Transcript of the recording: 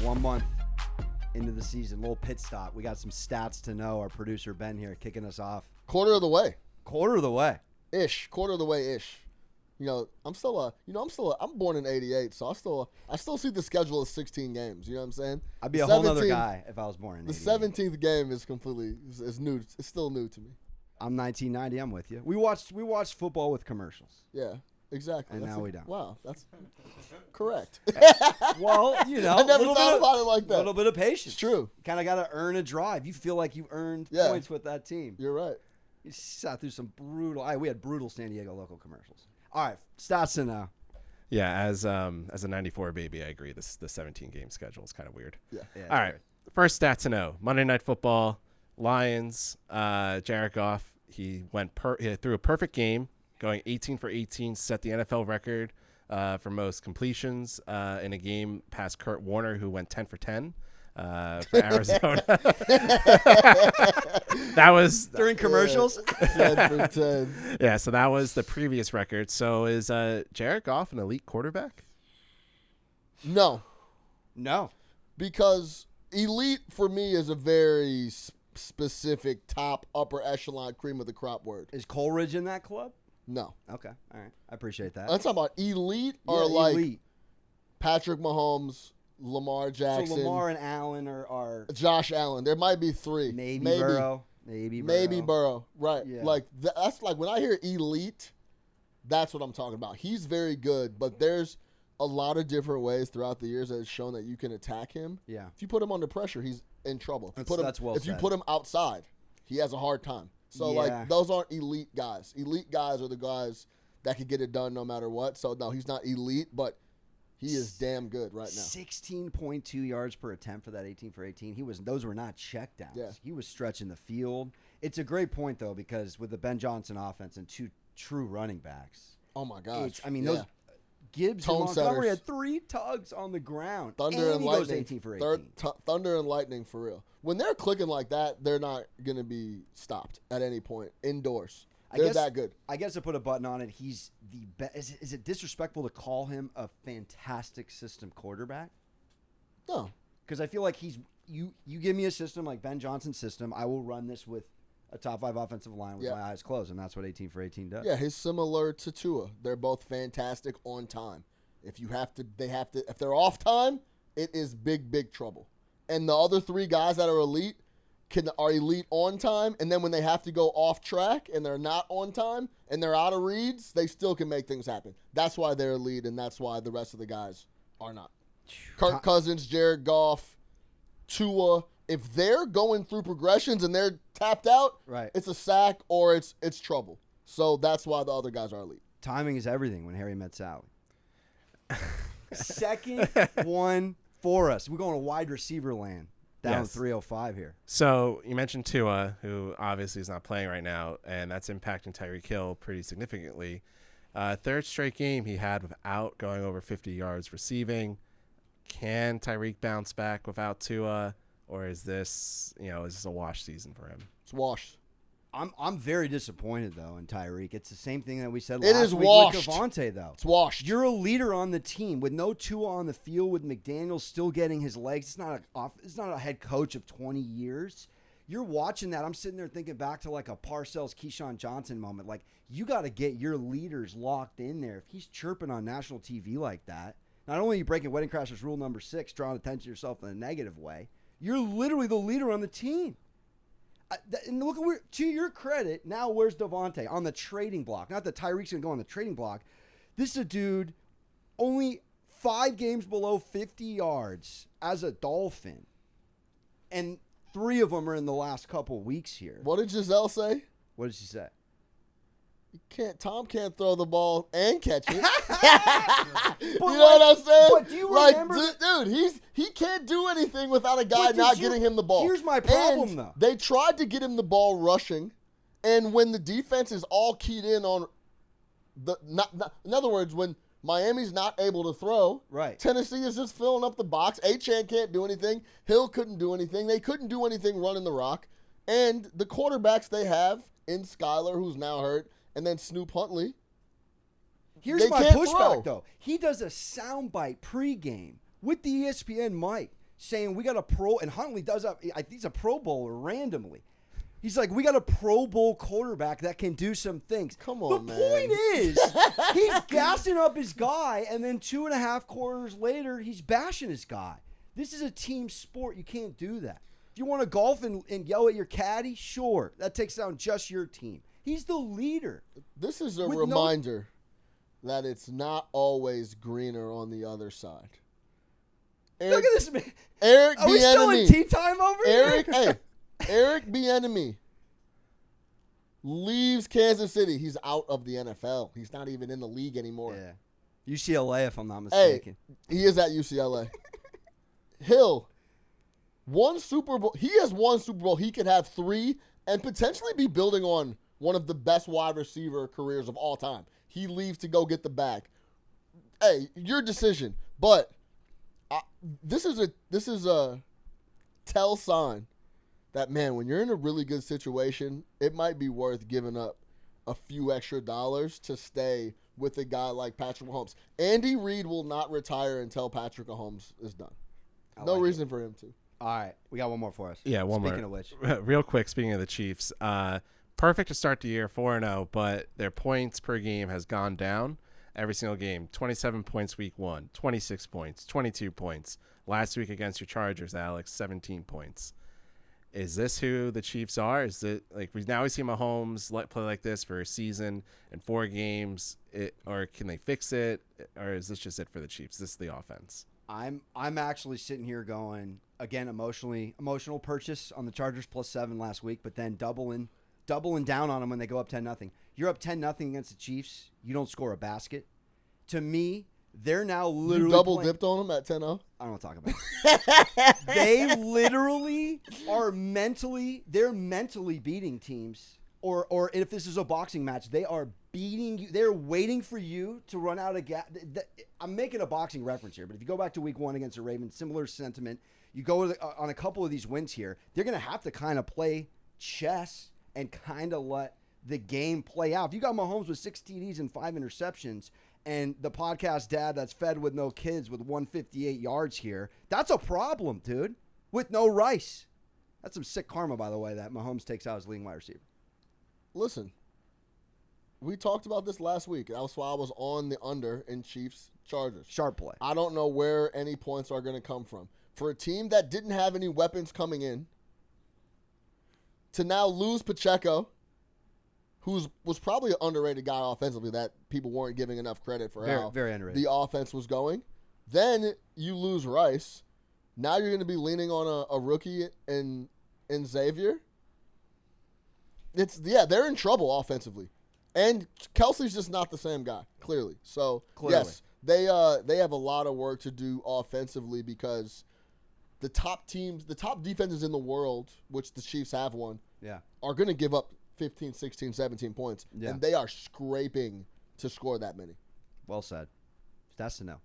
1 month into the season, little pit stop. We got some stats to know. Our producer Ben here kicking us off. Quarter of the way. Quarter of the way. Quarter of the way ish. I'm born in '88, so I still see the schedule as 16 games. You know what I'm saying? I'd be a whole other guy if I was born in '88. The 17th game is new. It's still new to me. I'm 1990. I'm with you. We watched football with commercials. Yeah, exactly. And now we don't. Wow, that's correct. Well, I never thought about it like that. A little bit of patience. It's true. Kind of got to earn a drive. You feel like you earned points with that team. You're right. You sat through some brutal. We had brutal San Diego local commercials. All right, stats to know. Yeah, as a '94 baby, I agree. The 17 game schedule is kind of weird. Yeah. All right. First stat to know: Monday Night Football, Lions. Jared Goff. He threw a perfect game, going 18 for 18, set the NFL record for most completions in a game past Kurt Warner, who went 10 for 10 for Arizona. That was during commercials. 10 for 10. Yeah, so that was the previous record. So is Jared Goff an elite quarterback? No, because elite for me is a very specific top upper echelon cream of the crop word. Is Coleridge in that club? No. Okay, all right, I appreciate that. I'm talking about elite elite. Patrick Mahomes, Lamar Jackson. So Lamar and Allen are Josh Allen. There might be three. Maybe Burrow. Maybe Burrow. Right. Yeah. Like that's like when I hear elite, that's what I'm talking about. He's very good, but there's a lot of different ways throughout the years that it's shown that you can attack him. Yeah. If you put him under pressure, he's in trouble. If you put him outside, he has a hard time. So like those aren't elite guys. Elite guys are the guys that can get it done no matter what. So no, he's not elite, but he is damn good right now. 16.2 yards per attempt for that 18 for 18. Those were not checkdowns. Yeah. He was stretching the field. It's a great point though, because with the Ben Johnson offense and two true running backs. Oh my gosh. Those Gibbs and Montgomery had 3 tugs on the ground. Thunder and he lightning. Goes 18 for 18. Thunder and lightning for real. When they're clicking like that, they're not going to be stopped at any point indoors. They're that good. I guess to put a button on it, he's the best. Is it disrespectful to call him a fantastic system quarterback? No. Because I feel like you give me a system like Ben Johnson's system, I will run this with a top 5 offensive line with my eyes closed, and that's what 18 for 18 does. Yeah, he's similar to Tua. They're both fantastic on time. If they're off time, it is big trouble. And the other 3 guys that are elite are elite on time, and then when they have to go off track and they're not on time and they're out of reads, they still can make things happen. That's why they're elite, and that's why the rest of the guys are not. Kirk Cousins, Jared Goff, Tua. If they're going through progressions and they're tapped out, it's a sack or it's trouble. So that's why the other guys are elite. Timing is everything when Harry met Sally. Second one for us. We're going to wide receiver land. Down 305 here. So you mentioned Tua, who obviously is not playing right now, and that's impacting Tyreek Hill pretty significantly. Third straight game he had without going over 50 yards receiving. Can Tyreek bounce back without Tua? Or is this a wash season for him? It's washed. I'm very disappointed though in Tyreek. It's the same thing that we said last week washed. with Devontae though. It's washed. You're a leader on the team with no Tua on the field, with McDaniels still getting his legs. It's not a head coach of 20 years. You're watching that. I'm sitting there thinking back to like a Parcells Keyshawn Johnson moment. Like, you got to get your leaders locked in there. If he's chirping on national TV like that, not only are you breaking Wedding Crashers rule number 6, drawing attention to yourself in a negative way, you're literally the leader on the team. And look at to your credit, now where's Devontae? On the trading block. Not that Tyreek's going to go on the trading block. This is a dude only 5 games below 50 yards as a Dolphin. And 3 of them are in the last couple weeks here. What did Giselle say? What did she say? Tom can't throw the ball and catch it. You know what I'm saying? But do you remember? Dude, he can't do anything without a guy not getting him the ball. Here's my problem, and though. They tried to get him the ball rushing, and when the defense is all keyed in on in other words, when Miami's not able to throw, right? Tennessee is just filling up the box. Achane can't do anything. Hill couldn't do anything. They couldn't do anything running the rock. And the quarterbacks they have in Skyler, who's now hurt, and then Snoop Huntley. Here's my pushback, though. He does a soundbite pregame with the ESPN mic saying we got a pro, and Huntley does up. I think he's a Pro Bowler randomly. He's like, we got a Pro Bowl quarterback that can do some things. Come on, man. The point is, he's gassing up his guy, and then 2.5 quarters later, he's bashing his guy. This is a team sport. You can't do that. If you want to golf and yell at your caddy, sure. That takes down just your team. He's the leader. This is a reminder that it's not always greener on the other side. Look at this man. Eric Are we still in tea time over here? Eric Bieniemy leaves Kansas City. He's out of the NFL. He's not even in the league anymore. Yeah. UCLA, if I'm not mistaken. Hey, he is at UCLA. Hill, one Super Bowl. He has one Super Bowl. He could have 3 and potentially be building on one of the best wide receiver careers of all time. He leaves to go get the bag. Hey, your decision. But this is a tell sign that, man, when you're in a really good situation, it might be worth giving up a few extra dollars to stay with a guy like Patrick Mahomes. Andy Reid will not retire until Patrick Mahomes is done. No reason for him to. All right. We got one more for us. Yeah, one more. Speaking of which. Real quick, speaking of the Chiefs, perfect to start the year, 4-0, but their points per game has gone down every single game. 27 points week 1, 26 points, 22 points. Last week against your Chargers, Alex, 17 points. Is this who the Chiefs are? Is it like we see Mahomes play like this for a season and 4 games, or can they fix it, or is this just it for the Chiefs? Is this the offense? I'm actually sitting here going, again, emotional purchase on the Chargers +7 last week, but then doubling down on them when they go up 10-0. You're up 10-0 against the Chiefs. You don't score a basket. To me, they're now literally dipped on them at 10-0? I don't want to talk about it. They literally are they're mentally beating teams. Or if this is a boxing match, they are beating you. They're waiting for you to run out of gas. I'm making a boxing reference here, but if you go back to week 1 against the Ravens, similar sentiment. You go on a couple of these wins here, they're going to have to kind of play chess and kind of let the game play out. If you got Mahomes with 6 TDs and 5 interceptions, and the podcast dad that's fed with no kids with 158 yards here, that's a problem, dude. With no Rice. That's some sick karma, by the way, that Mahomes takes out his leading wide receiver. Listen, we talked about this last week. That's why I was on the under in Chiefs-Chargers. Sharp play. I don't know where any points are going to come from. For a team that didn't have any weapons coming in, to now lose Pacheco, who was probably an underrated guy offensively that people weren't giving enough credit for how very underrated. The offense was going. Then you lose Rice. Now you're going to be leaning on a rookie in Xavier. They're in trouble offensively. And Kelsey's just not the same guy, clearly. So, yes, they have a lot of work to do offensively because the top defenses in the world, which the Chiefs have one, are going to give up 15, 16, 17 points. Yeah. And they are scraping to score that many. Well said. That's to know.